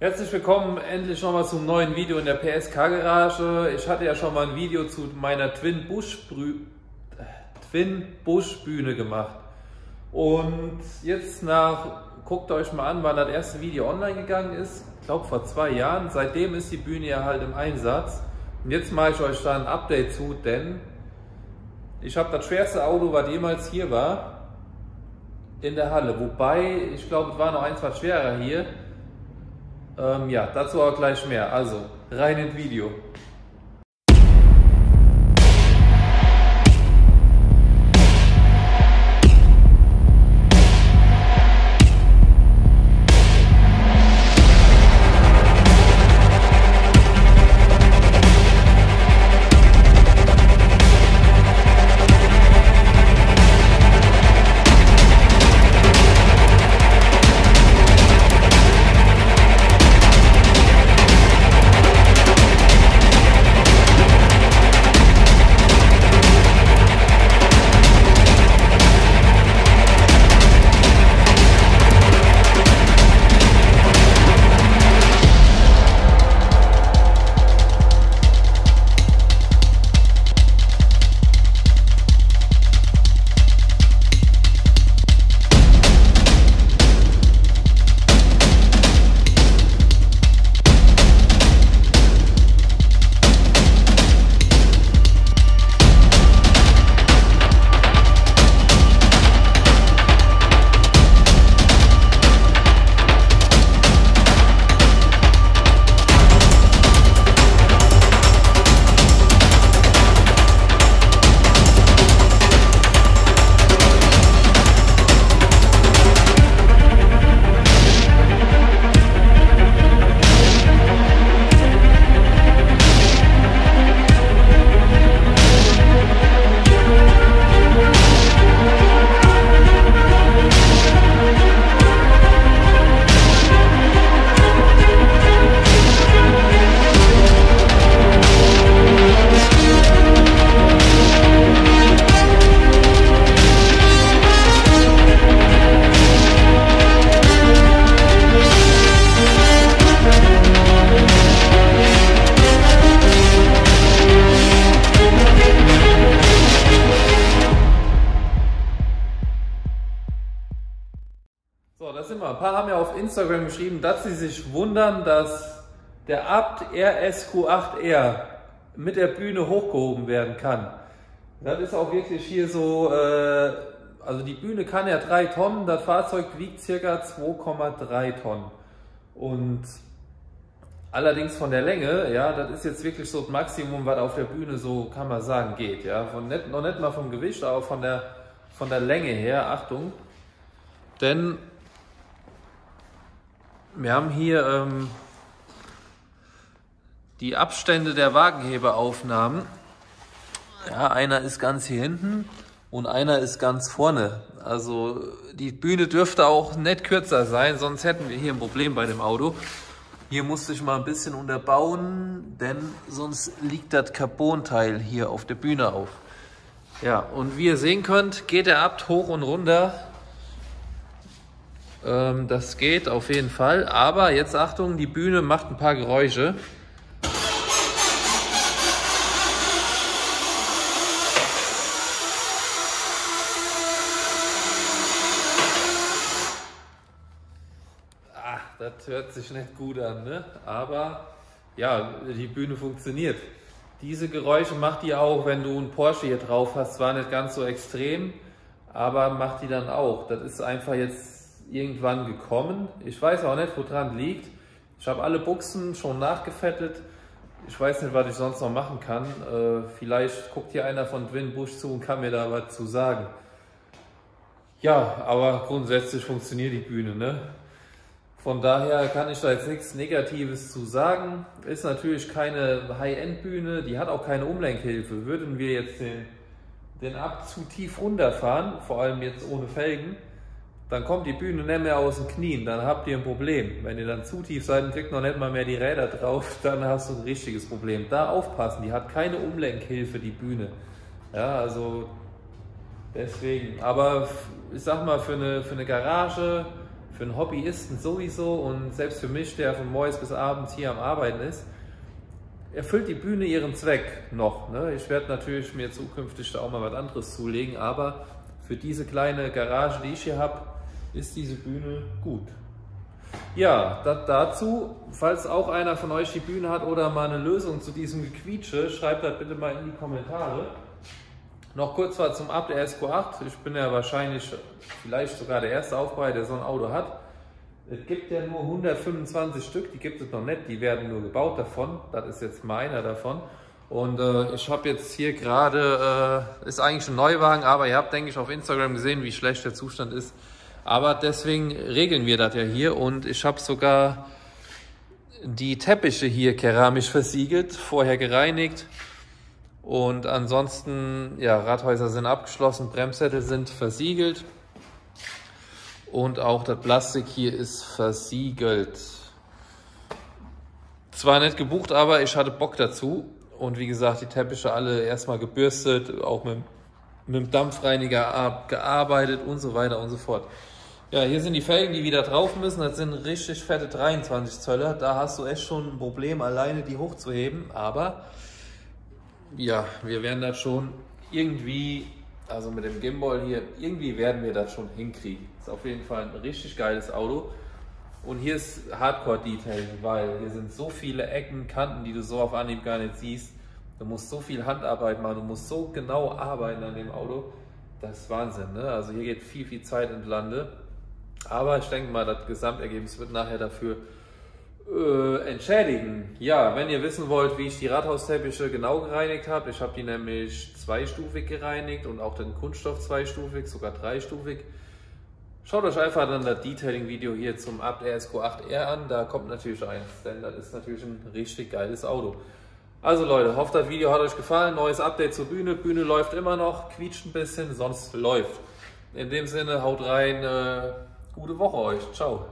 Herzlich willkommen endlich nochmal zum neuen Video in der PSK Garage. Ich hatte ja schon mal ein Video zu meiner Twin Bush Bühne gemacht. Und jetzt guckt euch mal an, wann das erste Video online gegangen ist. Ich glaube vor 2 Jahren. Seitdem ist die Bühne ja halt im Einsatz. Und jetzt mache ich euch da ein Update zu, denn ich habe das schwerste Auto, was jemals hier war, in der Halle. Wobei, ich glaube, es war noch eins was schwerer hier. Ja, dazu auch gleich mehr. Also, rein ins Video. So, das sind wir. Ein paar haben ja auf Instagram geschrieben, dass sie sich wundern, dass der Abt RSQ8R mit der Bühne hochgehoben werden kann. Das ist auch wirklich hier so, also die Bühne kann ja 3 Tonnen, das Fahrzeug wiegt ca. 2,3 Tonnen. Und allerdings von der Länge, ja, das ist jetzt wirklich so das Maximum, was auf der Bühne so, kann man sagen, geht. Ja. Noch nicht mal vom Gewicht, aber von der Länge her, Achtung. Denn wir haben hier die Abstände der Wagenheberaufnahmen. Ja, einer ist ganz hier hinten und einer ist ganz vorne. Also die Bühne dürfte auch nicht kürzer sein, sonst hätten wir hier ein Problem bei dem Auto. Hier musste ich mal ein bisschen unterbauen, denn sonst liegt das Carbonteil hier auf der Bühne auf. Ja, und wie ihr sehen könnt, geht der Abt hoch und runter. Das geht auf jeden Fall, aber jetzt Achtung, die Bühne macht ein paar Geräusche. Das hört sich nicht gut an, ne? Aber ja, die Bühne funktioniert. Diese Geräusche macht die auch, wenn du einen Porsche hier drauf hast, zwar nicht ganz so extrem, aber macht die dann auch. Das ist einfach jetzt irgendwann gekommen. Ich weiß auch nicht, woran liegt. Ich habe alle Buchsen schon nachgefettet. Ich weiß nicht, was ich sonst noch machen kann. Vielleicht guckt hier einer von Twin Bush zu und kann mir da was zu sagen. Ja, aber grundsätzlich funktioniert die Bühne, ne? Von daher kann ich da jetzt nichts Negatives zu sagen. Ist natürlich keine High-End-Bühne, die hat auch keine Umlenkhilfe. Würden wir jetzt den Abt zu tief runterfahren, vor allem jetzt ohne Felgen, dann kommt die Bühne nicht mehr aus den Knien, dann habt ihr ein Problem. Wenn ihr dann zu tief seid und kriegt noch nicht mal mehr die Räder drauf, dann hast du ein richtiges Problem. Da aufpassen, die hat keine Umlenkhilfe, die Bühne. Ja, also deswegen. Aber ich sag mal, für eine Garage, für einen Hobbyisten sowieso und selbst für mich, der von morgens bis abends hier am Arbeiten ist, erfüllt die Bühne ihren Zweck noch. Ne? Ich werde natürlich mir zukünftig da auch mal was anderes zulegen, aber für diese kleine Garage, die ich hier habe, ist diese Bühne gut. Ja, dazu, falls auch einer von euch die Bühne hat oder mal eine Lösung zu diesem Gequietsche, schreibt das bitte mal in die Kommentare. Noch kurz was zum Abt RS-Q8. Ich bin ja wahrscheinlich, vielleicht sogar der erste Aufbereiter, der so ein Auto hat. Es gibt ja nur 125 Stück, die gibt es noch nicht, die werden nur gebaut davon. Das ist jetzt meiner davon. Und ich habe jetzt hier gerade, ist eigentlich ein Neuwagen, aber ihr habt, denke ich, auf Instagram gesehen, wie schlecht der Zustand ist. Aber deswegen regeln wir das ja hier und ich habe sogar die Teppiche hier keramisch versiegelt, vorher gereinigt. Und ansonsten, ja, Radhäuser sind abgeschlossen, Bremssättel sind versiegelt und auch das Plastik hier ist versiegelt. Zwar nicht gebucht, aber ich hatte Bock dazu und wie gesagt, die Teppiche alle erstmal gebürstet, auch mit dem Dampfreiniger gearbeitet und so weiter und so fort. Ja, hier sind die Felgen, die wieder drauf müssen, das sind richtig fette 23 Zöller, da hast du echt schon ein Problem, alleine die hochzuheben, aber ja, wir werden das schon irgendwie, also mit dem Gimbal hier, irgendwie werden wir das schon hinkriegen. Ist auf jeden Fall ein richtig geiles Auto. Und hier ist Hardcore-Detailing, weil hier sind so viele Ecken, Kanten, die du so auf Anhieb gar nicht siehst. Du musst so viel Handarbeit machen, du musst so genau arbeiten an dem Auto. Das ist Wahnsinn, ne? Also hier geht viel, viel Zeit ins Lande. Aber ich denke mal, das Gesamtergebnis wird nachher dafür entschädigen. Ja, wenn ihr wissen wollt, wie ich die Rathausteppiche genau gereinigt habe, ich habe die nämlich zweistufig gereinigt und auch den Kunststoff zweistufig, sogar dreistufig. Schaut euch einfach dann das Detailing-Video hier zum Abt RS-Q8R an, da kommt natürlich eins, denn das ist natürlich ein richtig geiles Auto. Also Leute, hoffe das Video hat euch gefallen, neues Update zur Bühne, Bühne läuft immer noch, quietscht ein bisschen, sonst läuft. In dem Sinne, haut rein, gute Woche euch, ciao.